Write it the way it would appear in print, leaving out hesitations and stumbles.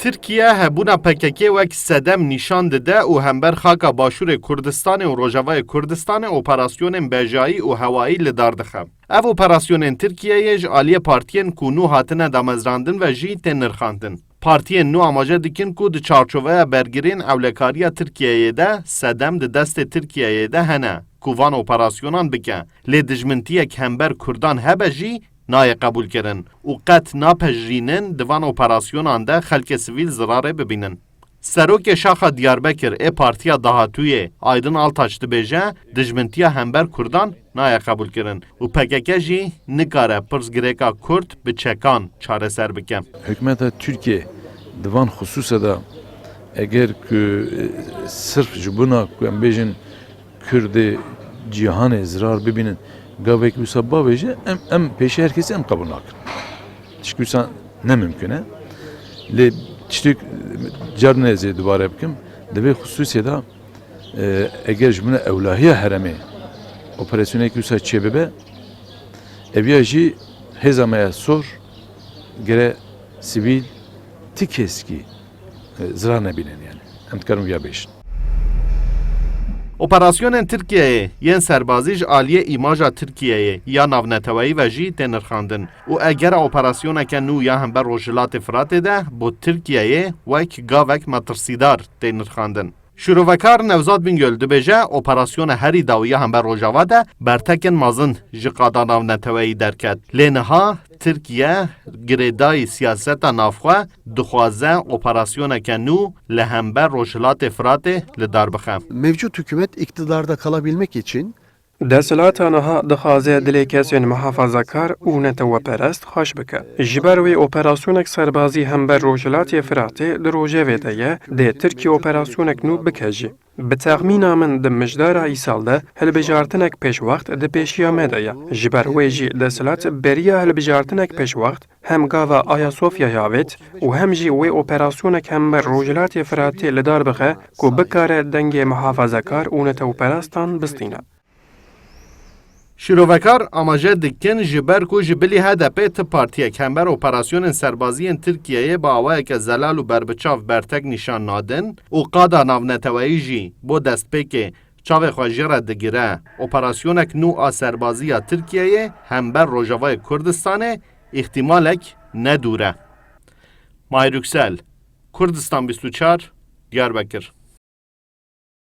Tirkiye hebûna PKK wek sedem nîşan dide û hember xaka Başûrê Kurdistanê û Rojavayê Kurdistanê operasyonên bejayî û hewayî li dar dixe. Ev operasyonên Tirkiyeyê ji aliyê partiyên ku nû hatine damezrandin ve jî tên nirxandin. Partiyên nû amaje dikin ku di çarçoveya bergirên ewlekariya Tirkiyeyê de sedem di destê Tirkiyeyê de hene ku van operasyonan bike. Lê dijmintiyek hember Kurdan hebe jî nayê qebûl kirin û qet napejirînin di van operasyonan de xelkê sivîl zirarê bibînin. Serokê Şaxa Diyarbekir ê Partiya Dahatûyê Aydın Altaş dibêje dijmintiya hember Kurdan nayê qebûl kirin û PKK jî nikare pirsgirêka Kurd bi çekan çareser bike. Hükümeta Türkiye divan hususa da eğer ki sırf jibuna ku em bêjin Kurdê cîhanê zirar bibînin gavek wisa bavêje em pêşê herkesî em qebûl nakin. Tişkî wisa ne mümkün e. Lê tiştek carnê ez ê dubare bikim divê xusûsiyê da eğer jibuna ewlahiya heremê operasyonekî wisa çêbibe eviya jî hêza me ya sor gere sivîl ti keskî zirar nebînin yani. Em dikarin wiya bêjin. Operasyonên Tirkiyeyê yên serbazî ji aliyê îmaja Tirkiyeyê ya navneteweyî ve jî tên nirxandin û egera operasyoneke nû ya hember Rojhilatê Firatê de bo Tirkiyeyê wek gavek metirsîdar tên nirxandin. Şîrovekar Nevzat Bingöl dibêje operasyona herî dawiya hember Rojava de bertekên mezin ji qada navneteweyî derket. Lê niha Tirkiye girêdayî siyaseta navxwe dixwaze operasyoneke nû li hember Rojhilatê Firatê li dar bixe. Mevcut hükümet iktidarda kalabilmek için Desthilatê niha dixwaze dilê kesên mihafazakar û netewperest xweş bike. Ji ber wê operasyonek serbazî hember Rojhilatê Firatê di rojevê de ye, dê Tirkiye operasyonek nû bike jî. Bi texmîna min di mijdara îsal de hilbijartinek pêşwext di pêşiya me de ye. Ji ber wê jî desthilat beriya hilbijartinek pêşwext hem gava Ayasofyaya avêt û hem jî wê operasyonek hember Rojhilatê Firatê li dar bixe ku bikare dengê mihafazakar û netewperestan bistîne. Şîrovekar amaje dikin ji ber ku ji bilî HDP ti partiyek hember operasyonên serbaziyên Tirkiyeyê bi awayeke zelal û berbiçav bertek nîşan nadin û qada navneteweyî jî bo destpêkê çavê xwe jê re digire. Operasyonek nû a serbaziya Tirkiyeyê hember Rojavayê Kurdistanê îhtimalek nedûr e. Mahir Yüksel, Kurdistan 24, Diyarbakır.